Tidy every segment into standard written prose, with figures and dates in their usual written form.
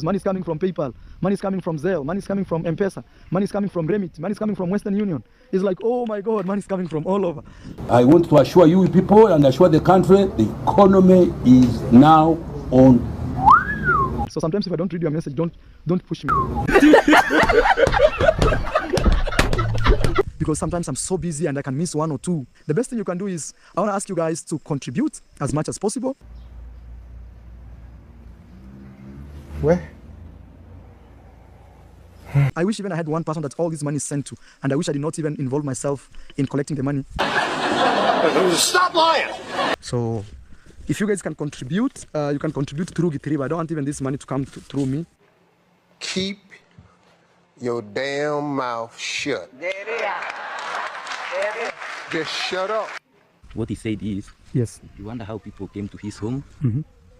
Money is coming from PayPal, money is coming from Zelle, money is coming from M-Pesa, money is coming from Remit, money is coming from Western Union. It's like, oh my God, money is coming from all over. I want to assure you people and assure the country, the economy is now on. So sometimes if I don't read your message, don't push me. Because sometimes I'm so busy and I can miss one or two. The best thing you can do is, I want to ask you guys to contribute as much as possible. Where? I wish even I had one person that all this money is sent to, and I wish I did not even involve myself in collecting the money. Stop lying! So, if you guys can contribute, you can contribute through Gitriba. I don't want even this money to come through me. Keep your damn mouth shut. Just shut up. What he said is, yes, you wonder how people came to his home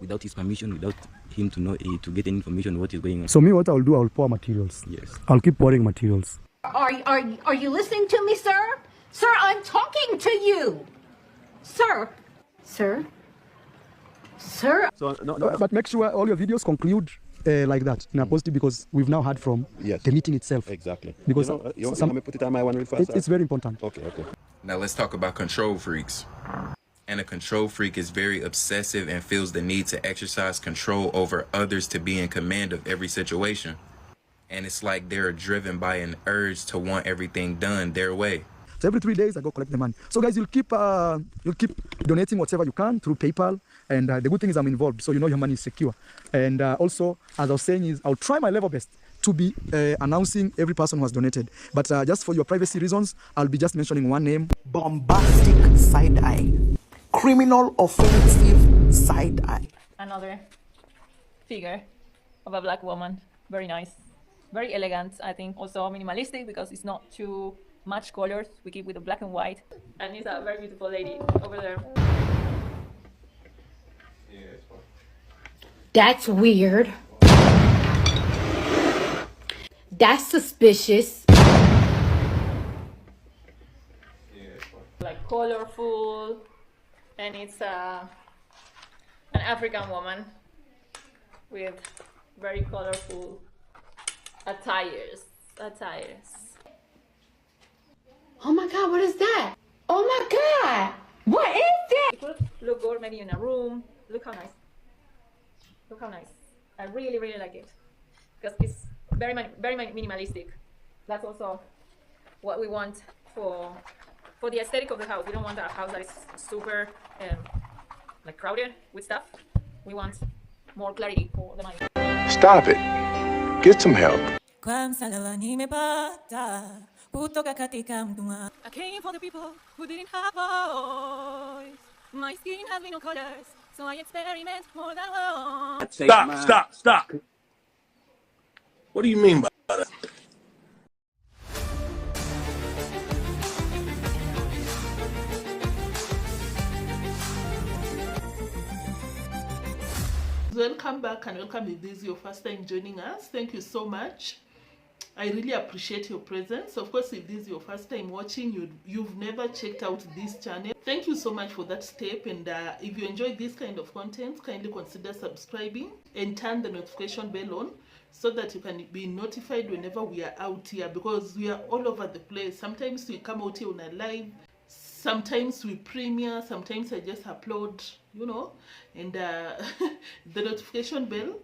without his permission, without him to know, to get any information what is going on. So me, what I'll do, I'll pour materials. Yes. I'll keep pouring materials. Are you listening to me, sir? Sir, I'm talking to you. Sir. Sir. Sir. So, no. But make sure all your videos conclude like that in a positive, because we've now heard from the meeting itself. Exactly. Because you want me to put it on my one really fast? It's very important. Okay. Now let's talk about control freaks. And a control freak is very obsessive and feels the need to exercise control over others to be in command of every situation. And it's like they're driven by an urge to want everything done their way. So every 3 days I go collect the money. So guys, you'll keep donating whatever you can through PayPal. And the good thing is I'm involved, so you know your money is secure. And also, as I was saying, is I'll try my level best to be announcing every person who has donated. But just for your privacy reasons, I'll be just mentioning one name. Bombastic side eye. Criminal offensive side eye. Another figure of a black woman. Very nice. Very elegant, I think. Also minimalistic because it's not too much colors. We keep with the black and white. And it's a very beautiful lady over there. That's weird. That's suspicious. Like colorful. And it's an African woman with very colorful attires. Oh my God, what is that? Oh my God, what is that? It could look good maybe in a room. Look how nice. Look how nice. I really like it because it's very minimalistic. That's also what we want for the aesthetic of the house. We don't want a house that is super like crowded with stuff. We want more clarity for the money. Stop it. Get some help. I came for the people who didn't have a voice. My skin has no colors, so I experiment more than once. Stop. What do you mean by that? Welcome back and welcome if this is your first time joining us. Thank you so much. I really appreciate your presence. Of course, if this is your first time watching, you've never checked out this channel, thank you so much for that step. And if you enjoy this kind of content, kindly consider subscribing and turn the notification bell on so that you can be notified whenever we are out here, because we are all over the place. Sometimes we come out here on a live, sometimes we premiere, sometimes I just upload, you know. And the notification bell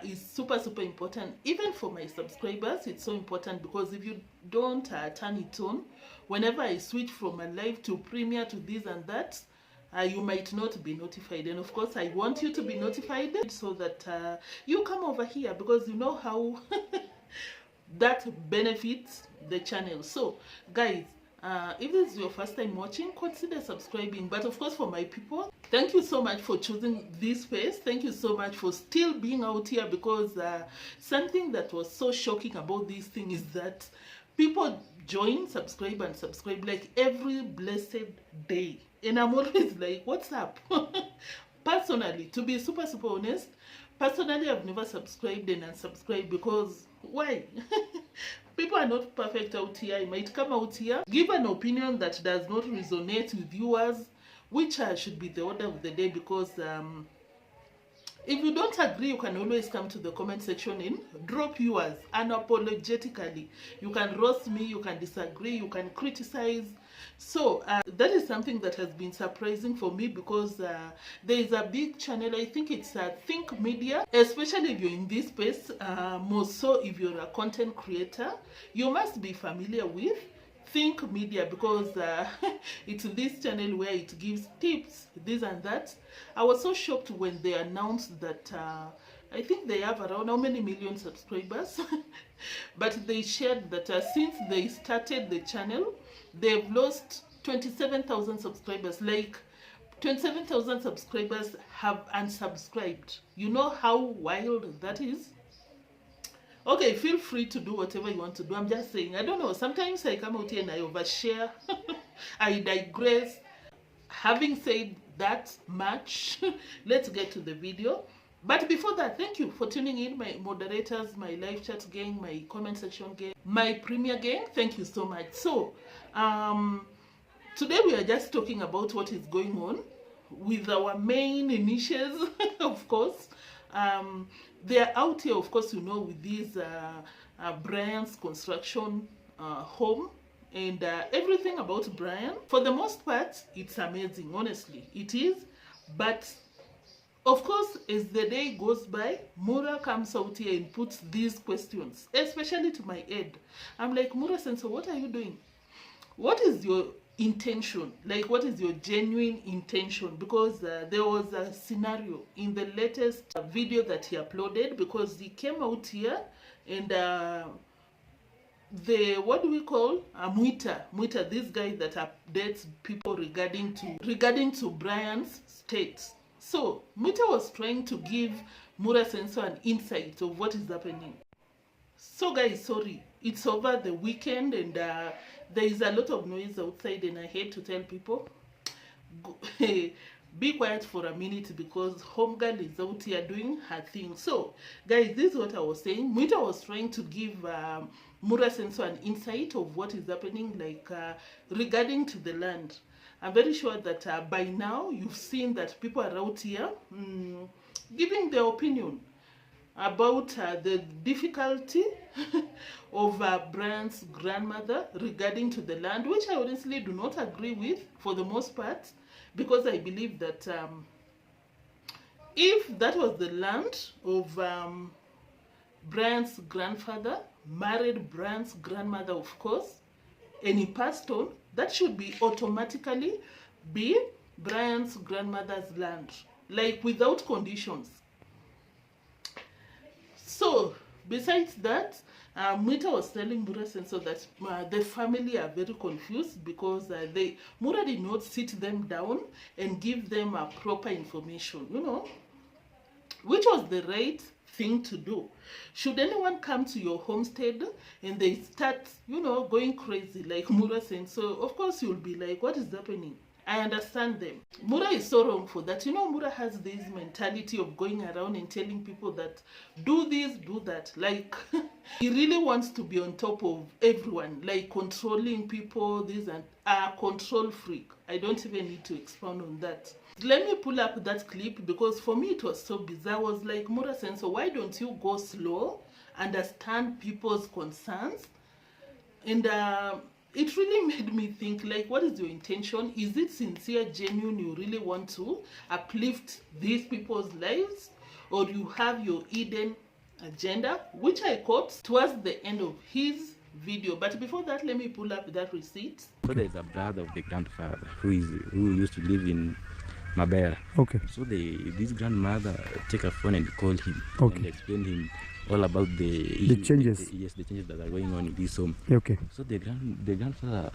is super important. Even for my subscribers, it's so important, because if you don't turn it on, whenever I switch from a live to premiere to this and that, you might not be notified. And of course, I want you to be notified so that you come over here, because you know how that benefits the channel. So guys, if this is your first time watching, consider subscribing. But of course, for my people, thank you so much for choosing this space. Thank you so much for still being out here, because something that was so shocking about this thing is that people join, subscribe and subscribe like every blessed day. And I'm always like, what's up? Personally, to be super honest, personally, I've never subscribed and unsubscribed, because why? People are not perfect out here. I might come out here, give an opinion that does not resonate with viewers, which should be the order of the day, because If you don't agree, you can always come to the comment section and drop yours unapologetically. You can roast me, you can disagree, you can criticize. So that is something that has been surprising for me, because there is a big channel, I think it's Think Media, especially if you're in this space, more so if you're a content creator, you must be familiar with Think Media, because it's this channel where it gives tips, this and that. I was so shocked when they announced that I think they have around how many million subscribers, but they shared that since they started the channel, they've lost 27,000 subscribers. Like 27,000 subscribers have unsubscribed. You know how wild that is? Okay, feel free to do whatever you want to do. I'm just saying, I don't know, sometimes I come out here and I overshare. I digress. Having said that much, let's get to the video. But before that, thank you for tuning in, my moderators, my live chat gang, my comment section gang, my premier gang. Thank you so much. So today we are just talking about what is going on with our main niches. Of course, they are out here, of course, you know, with these Brian's construction home and everything about Brian. For the most part, it's amazing, honestly, it is. But of course, as the day goes by, Mura comes out here and puts these questions, especially to my head. I'm like, Mura Sensor, what are you doing? What is your intention? Like, what is your genuine intention? Because there was a scenario in the latest video that he uploaded, because he came out here and what do we call Muita, this guy that updates people regarding to Brian's state. So Muita was trying to give Mura Sensor an insight of what is happening. So guys, sorry, it's over the weekend and there is a lot of noise outside, and I hate to tell people, be quiet for a minute, because homegirl is out here doing her thing. So guys, this is what I was saying. Muita was trying to give Mura Sensor an insight of what is happening, like regarding to the land. I'm very sure that by now you've seen that people are out here giving their opinion about the difficulty of Brian's grandmother regarding to the land, which I honestly do not agree with for the most part, because I believe that if that was the land of Brian's grandfather, married Brian's grandmother, of course, and he passed on, that should be automatically be Brian's grandmother's land, like without conditions. So besides that, Muita was telling Mura Sensor that the family are very confused, because Mura did not sit them down and give them proper information, you know, which was the right thing to do. Should anyone come to your homestead and they start, you know, going crazy like Mura Sensor, of course you'll be like, what is happening? I understand them. Mura is so wrong for that. You know, Mura has this mentality of going around and telling people that do this, do that. Like, he really wants to be on top of everyone, like controlling people, this and a control freak. I don't even need to expound on that. Let me pull up that clip, because for me it was so bizarre. I was like, Mura Sensor, why don't you go slow, understand people's concerns? And it really made me think, like, what is your intention? Is it sincere, genuine? You really want to uplift these people's lives? Or you have your hidden agenda, which I caught towards the end of his video. But before that, let me pull up that receipt. So there is a brother of the grandfather who used to live in Mabera. Okay. So this grandmother take a phone and call him, okay, and explain him all about the changes. Yes, the changes that are going on in this home. Okay. So the grandfather,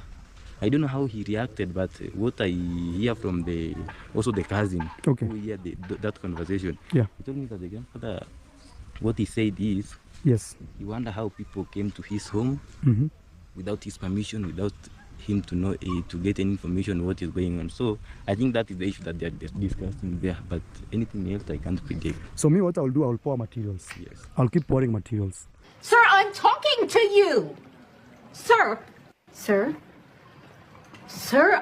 I don't know how he reacted, but what I hear from the cousin, okay, who hear that conversation, yeah, he told me that the grandfather, what he said is, yes, he wonder how people came to his home without his permission, without him to know to get any information what is going on. So I think that is the issue that they are discussing there, but anything else I can't predict. So me, what I'll do, I'll pour materials. Yes, I'll keep pouring materials. Sir, I'm talking to you. Sir,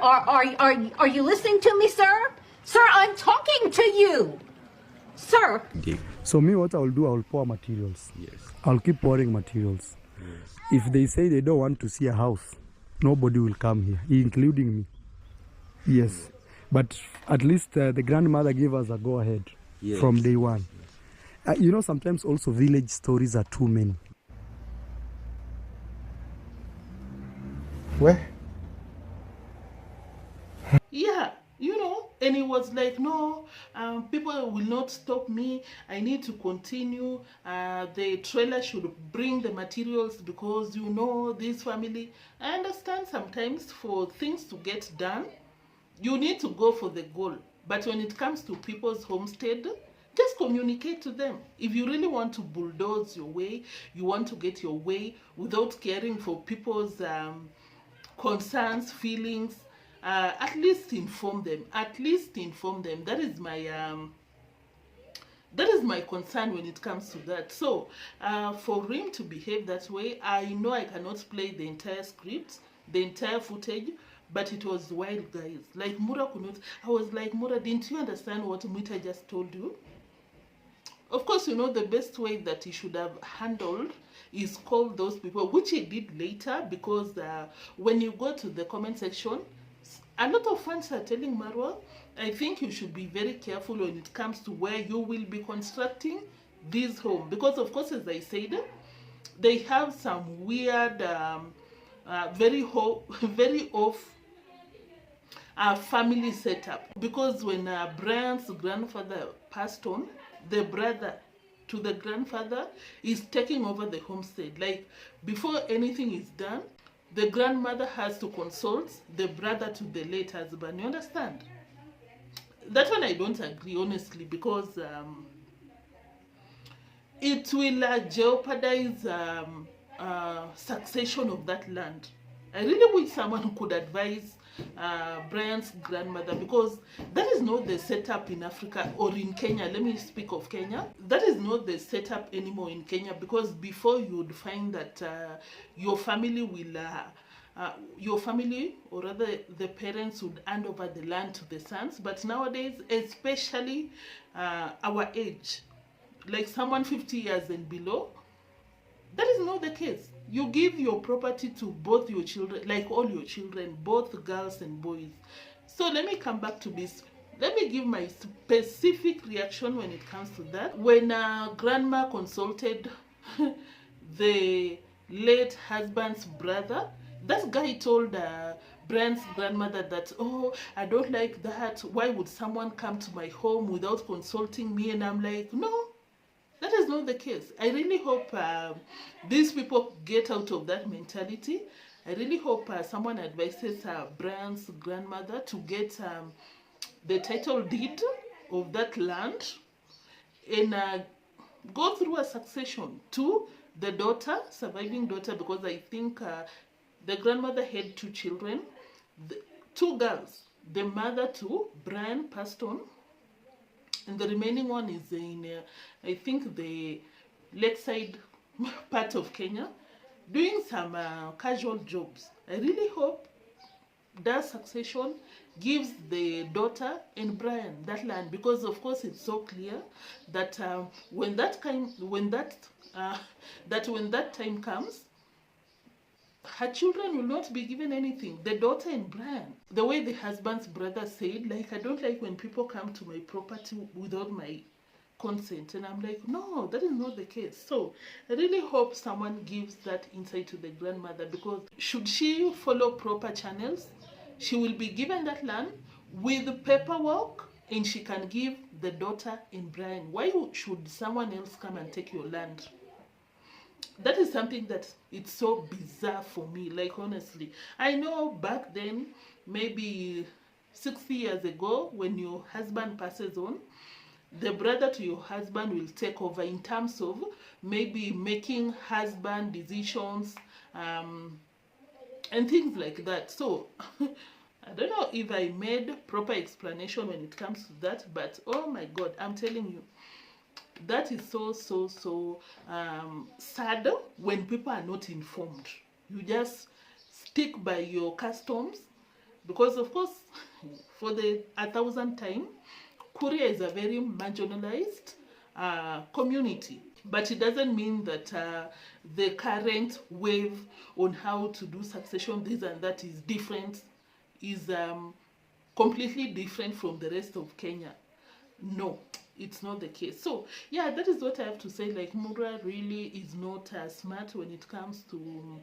are you listening to me, sir? Sir, I'm talking to you. Sir! So me, what I'll do, I'll pour materials. Yes. I'll keep pouring materials. If they say they don't want to see a house, nobody will come here, including me. Yes. But at least the grandmother gave us a go-ahead from day one. You know, sometimes also village stories are too many. Where? Yeah, you know, and he was like, no, people will not stop me. I need to continue. The trailer should bring the materials because, you know, this family. I understand sometimes for things to get done, you need to go for the goal. But when it comes to people's homestead, just communicate to them. If you really want to bulldoze your way, you want to get your way without caring for people's concerns, feelings, at least inform them. At least inform them. That is my concern when it comes to that. So for him to behave that way, I know I cannot play the entire script, the entire footage, but it was wild, guys. Like Mura could not. I was like, Mura, didn't you understand what Mita just told you? Of course, you know, the best way that he should have handled is call those people, which he did later, because when you go to the comment section, a lot of fans are telling Marwa, I think you should be very careful when it comes to where you will be constructing this home. Because, of course, as I said, they have some weird, very off family setup. Because when Brian's grandfather passed on, the brother to the grandfather is taking over the homestead. Like, before anything is done, the grandmother has to consult the brother to the late husband. You understand? That one I don't agree, honestly, because it will jeopardize succession of that land. I really wish someone could advise Brian's grandmother, because that is not the setup in Africa or in Kenya. Let me speak of Kenya. That is not the setup anymore in Kenya, because before you would find that your family will, your family, or rather the parents, would hand over the land to the sons. But nowadays, especially our age, like someone 50 years and below, that is not the case. You give your property to both your children, like all your children, both girls and boys. So let me come back to this. Let me give my specific reaction when it comes to that. When grandma consulted the late husband's brother, that guy told Brian's grandmother that, oh, I don't like that. Why would someone come to my home without consulting me? And I'm like, no. That is not the case. I really hope these people get out of that mentality. I really hope someone advises Brian's grandmother to get the title deed of that land and go through a succession to the daughter, surviving daughter, because I think the grandmother had 2 children, 2 girls. The mother to Brian passed on, and the remaining one is in, I think, the lakeside part of Kenya, doing some casual jobs. I really hope that succession gives the daughter and Brian that land, because of course it's so clear that when that time comes, her children will not be given anything. The daughter and Brian. The way the husband's brother said, like, I don't like when people come to my property without my consent. And I'm like, no, that is not the case. So I really hope someone gives that insight to the grandmother, because should she follow proper channels, she will be given that land with paperwork, and she can give the daughter and Brian. Why should someone else come and take your land? That is something that it's so bizarre for me, like, honestly. I know back then, maybe 60 years ago, when your husband passes on, the brother to your husband will take over in terms of maybe making husband decisions and things like that. So, I don't know if I made proper explanation when it comes to that, but oh my God, I'm telling you, that is so sad when people are not informed. You just stick by your customs, because of course, for the 1,000th time, Kuria is a very marginalized community. But it doesn't mean that the current wave on how to do succession, this and that is different, is completely different from the rest of Kenya. No, it's not the case. So yeah, that is what I have to say. Like, Mura really is not smart when it comes to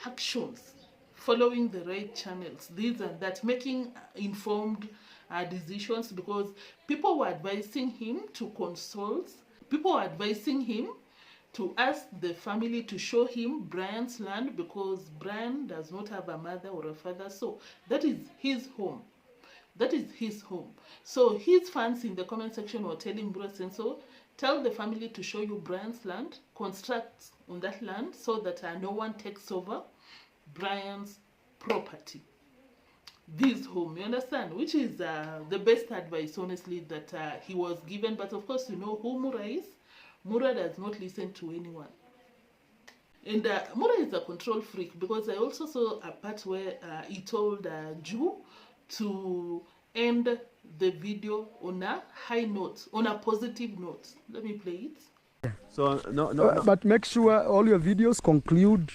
actions, following the right channels, this and that, making informed decisions, because people were advising him to consult. People were advising him to ask the family to show him Brian's land, because Brian does not have a mother or a father. So that is his home. That is his home. So his fans in the comment section were telling Bro Senso, tell the family to show you Brian's land, construct on that land so that no one takes over Brian's property. This home, you understand? Which is the best advice, honestly, that he was given. But of course, you know who Mura is. Mura does not listen to anyone. And Mura is a control freak, because I also saw a part where he told Ju to end the video on a high note, on a positive note. Let me play it. So no. But make sure all your videos conclude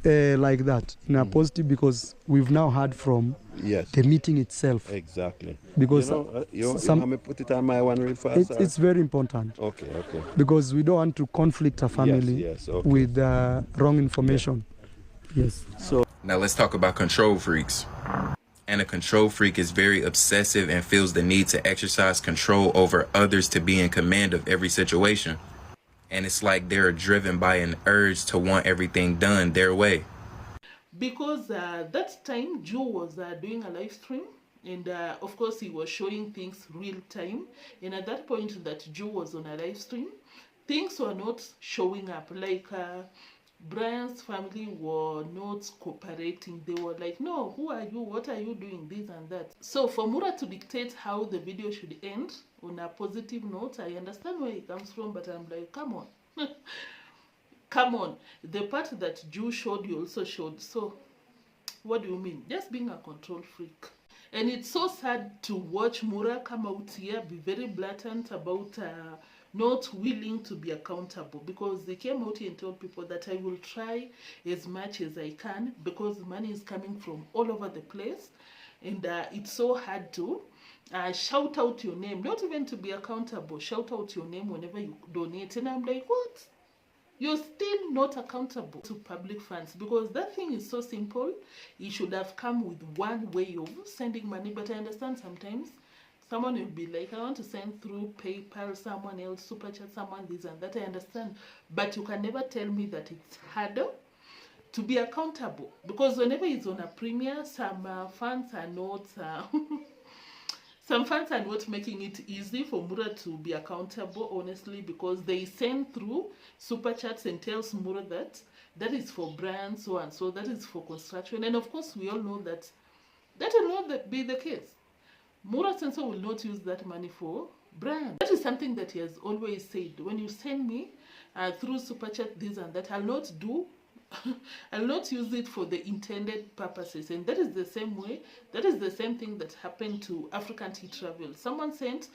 like that, in a positive, because we've now heard from the meeting itself. Exactly. Because you want me put it on my one real fast? It's very important. Okay. Because we don't want to conflict a family okay. with wrong information. Yes. So now let's talk about control freaks. And a control freak is very obsessive and feels the need to exercise control over others to be in command of every situation. And it's like they're driven by an urge to want everything done their way. Because that time, Joe was doing a live stream. And of course, he was showing things real time. And at that point that Joe was on a live stream, things were not showing up. Like Brian's family were not cooperating. They were like, no, who are you? What are you doing? This and that. So for Mura to dictate how the video should end on a positive note, I understand where he comes from, but I'm like, come on. Come on. The part that Ju showed, you also showed. So what do you mean? Just being a control freak. And it's so sad to watch Mura come out here, be very blatant about not willing to be accountable, because they came out here and told people that I will try as much as I can, because money is coming from all over the place, and it's so hard to shout out your name, not even to be accountable, shout out your name whenever you donate. And I'm like, what? You're still not accountable to public funds, because that thing is so simple. It should have come with one way of sending money. But I understand sometimes someone will be like, I want to send through PayPal, someone else, super chat, someone this and that. I understand. But you can never tell me that it's harder to be accountable. Because whenever it's on a premiere, some fans are not... some fans are not making it easy for Mura to be accountable, honestly, because they send through super chats and tells Mura that that is for brand, so and so, that is for construction. And of course, we all know that that will not be the case. Mura Senso will not use that money for brand. That is something that he has always said. When you send me through super chat, this and that, I'll not do I'll not use it for the intended purposes. And that is the same way, that is the same thing that happened to AFRICANTIGRESS. Someone sent,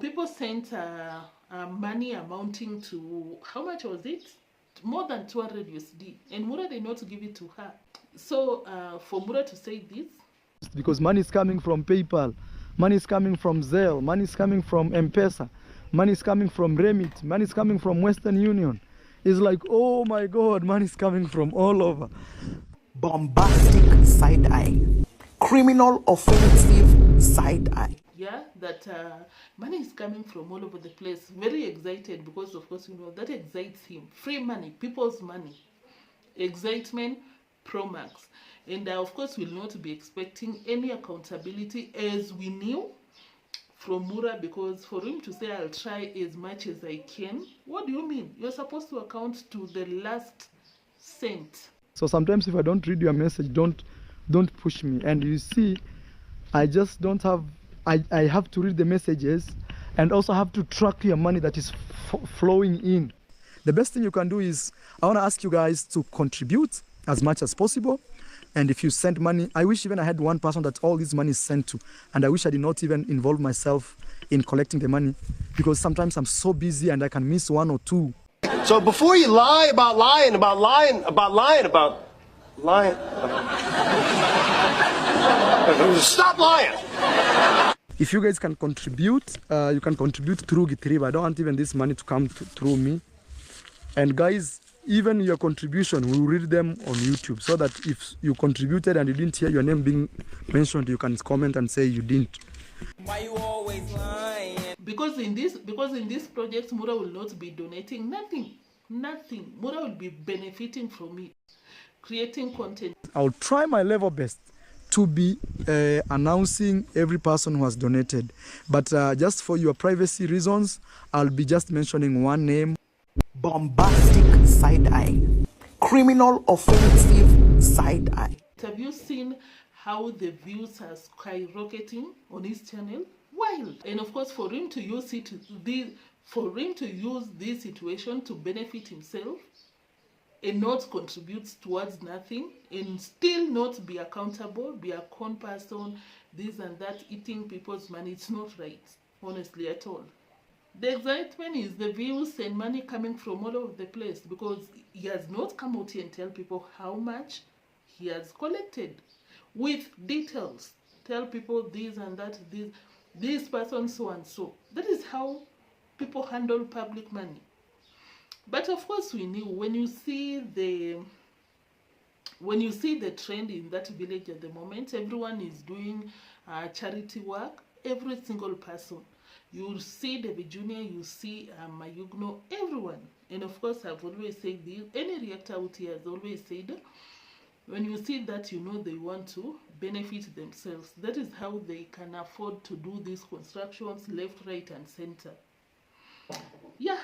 people sent money amounting to, how much was it? More than 200 USD. And Mura did not give it to her. So for Mura to say this, because money is coming from PayPal, money is coming from Zelle, money is coming from M-Pesa, money is coming from Remit, money is coming from Western Union. It's like, oh my God, money is coming from all over. Bombastic side eye. Criminal offensive side eye. Yeah, that money is coming from all over the place. Very excited, because of course, you know, that excites him. Free money, people's money. Excitement, Pro Max. And of course, we'll not be expecting any accountability, as we knew from Mura, because for him to say, I'll try as much as I can, what do you mean? You're supposed to account to the last cent. So sometimes if I don't read your message, don't push me. And you see, I just don't have, I have to read the messages and also have to track your money that is flowing in. The best thing you can do is, I want to ask you guys to contribute as much as possible. And if you send money, I wish even I had one person that all this money is sent to. And I wish I did not even involve myself in collecting the money, because sometimes I'm so busy and I can miss one or two. So before you lie about lying, stop lying. If you guys can contribute, you can contribute through Gitriba. I don't want even this money to come through me. And guys, even your contribution, we will read them on YouTube, so that if you contributed and you didn't hear your name being mentioned, you can comment and say you didn't. Why you always lying? Because in this project, Mura will not be donating nothing. Mura will be benefiting from it, creating content. I'll try my level best to be announcing every person who has donated. But just for your privacy reasons, I'll be just mentioning one name. Bombastic side-eye. Criminal offensive side-eye. Have you seen how the views are skyrocketing on his channel? Wild. And of course, for him to use this situation to benefit himself and not contribute towards nothing, and still not be accountable, be a con person, this and that, eating people's money, it's not right, honestly, at all. The excitement is the views and money coming from all over the place, because he has not come out here and tell people how much he has collected with details. Tell people this and that, this person so and so. That is how people handle public money. But of course, we knew when you see the trend in that village at the moment, everyone is doing charity work. Every single person. You see davyjnr, you see mayugno, everyone. And of course, I've always said this. Any reactor out here has always said, when you see that, you know they want to benefit themselves. That is how they can afford to do these constructions left, right, and center. Yeah,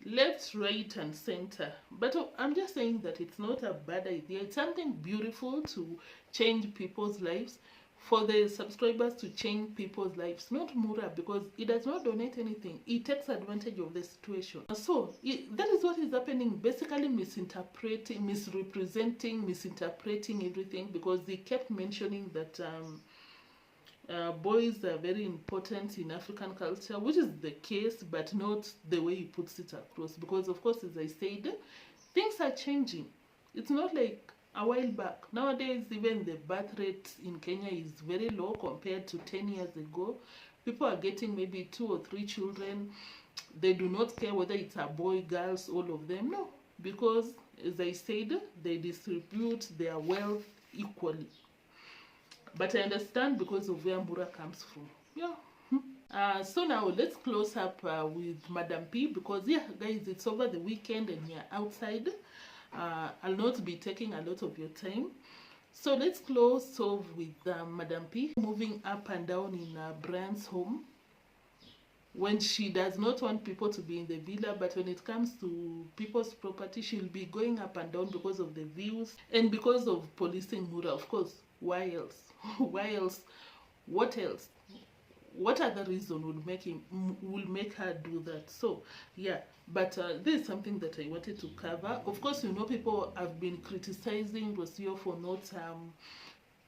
left, right, and center. But I'm just saying that it's not a bad idea. It's something beautiful to change people's lives. For the subscribers to change people's lives, not Mura, because he does not donate anything. He takes advantage of the situation. So that is what is happening. Basically misinterpreting, misrepresenting, misinterpreting everything, because they kept mentioning that boys are very important in African culture, which is the case, but not the way he puts it across. Because of course, as I said, things are changing. It's not like a while back. Nowadays, even the birth rate in Kenya is very low compared to 10 years ago. People are getting maybe 2 or 3 children. They do not care whether it's a boy, girls, all of them. No, because as I said, they distribute their wealth equally. But I understand because of where Mura comes from. Yeah. So now let's close up with Madam P, because yeah, guys, it's over the weekend and we are outside. I'll not be taking a lot of your time. So let's close off with Madam P moving up and down in Brian's home. When she does not want people to be in the villa, but when it comes to people's property, she'll be going up and down because of the views and because of policing Mura. Of course, why else? Why else? What else? What other reason will make her do that? So yeah, but this is something that I wanted to cover. Of course, you know, people have been criticizing Rocio for not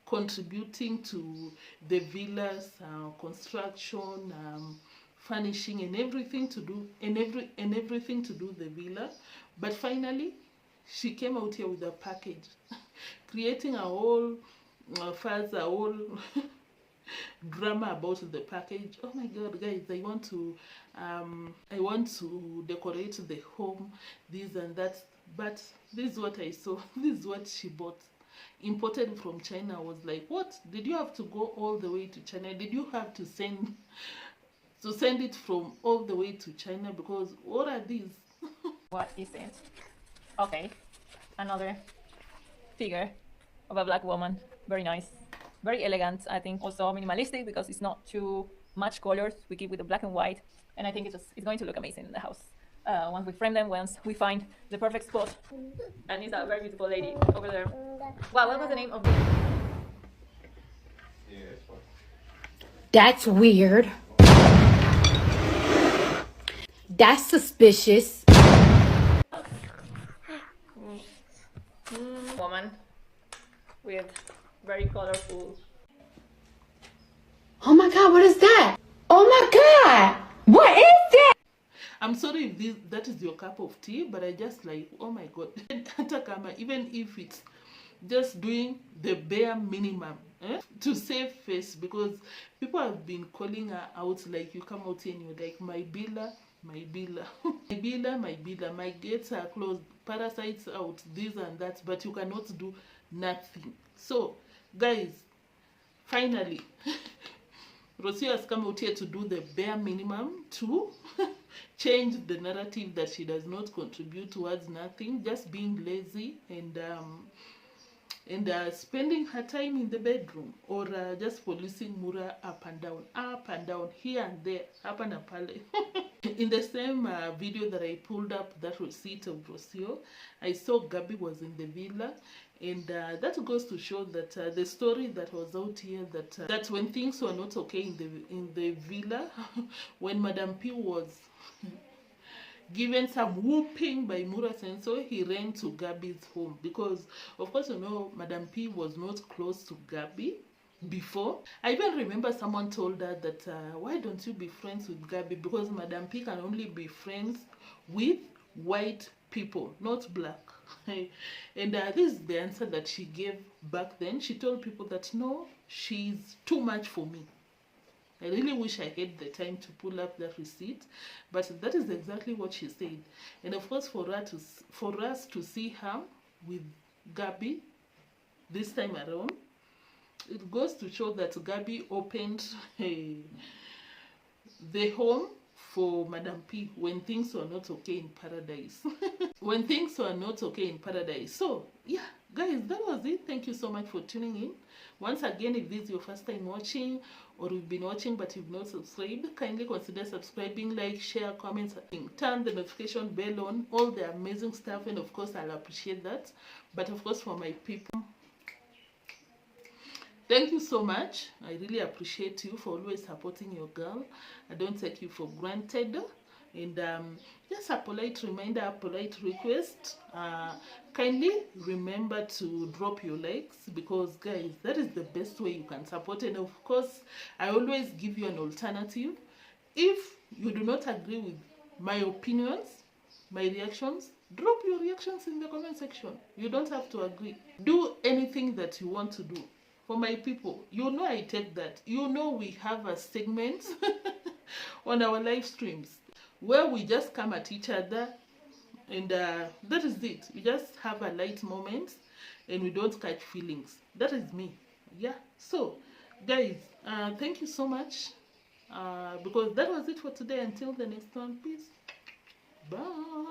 contributing to the villas construction, furnishing, and everything to do everything to do the villa. But finally, she came out here with a package, creating a whole fuss, a whole drama about the package. Oh my god, guys, I want to decorate the home, this and that, but this is what I saw. This is what she bought, imported from China. I was like, what? Did you have to go all the way to China? Did you have to send it from all the way to China? Because what are these? What is it? Okay, another figure of a black woman. Very nice, very elegant. I think also minimalistic, because it's not too much colors. We keep with the black and white, and I think it's going to look amazing in the house. Once we frame them, once we find the perfect spot. And it's a very beautiful lady over there. Wow, what was the name of the... That's weird. That's suspicious. Woman. with very colorful. Oh my God, what is that? Oh my God, what is that? I'm sorry if that is your cup of tea, but I just like, oh my God. Even if it's just doing the bare minimum to save face, because people have been calling her out, like you come out here and you're like, my billa, my billa, my billa, my billa, my gates are closed, parasites out, this and that, but you cannot do nothing. So guys, finally Rocio has come out here to do the bare minimum to change the narrative that she does not contribute towards nothing, just being lazy and spending her time in the bedroom, or just policing Mura up and down, here and there, up and up. In the same video that I pulled up, that receipt of Rocio, I saw Gabby was in the villa, and that goes to show that the story that was out here, that when things were not okay in the villa, when Madam P was given some whooping by Mura Senso, he ran to Gabby's home, because of course, you know, Madam P was not close to Gabby before. I even remember someone told her that why don't you be friends with Gabby, because Madam P can only be friends with white people, not black. And this is the answer that she gave back then. She told people that no, she's too much for me. I really wish I had the time to pull up that receipt, but that is exactly what she said. And of course, for us to see her with Gabby this time around, it goes to show that Gabby opened the home for Madam P when things were not okay in paradise. When things were not okay in paradise. So yeah, guys, that was it. Thank you so much for tuning in. Once again, if this is your first time watching, or you've been watching but you've not subscribed, kindly consider subscribing, like, share, comment, turn the notification bell on, all the amazing stuff, and of course I'll appreciate that. But of course, for my people, thank you so much. I really appreciate you for always supporting your girl. I don't take you for granted. And just a polite reminder, a polite request. Kindly remember to drop your likes, because guys, that is the best way you can support. And of course, I always give you an alternative. If you do not agree with my opinions, my reactions, drop your reactions in the comment section. You don't have to agree. Do anything that you want to do. For my people, you know I take that. You know we have a segment on our live streams where we just come at each other, and that is it. We just have a light moment and we don't catch feelings. That is me. Yeah. So guys, thank you so much, because that was it for today. Until the next one, peace. Bye.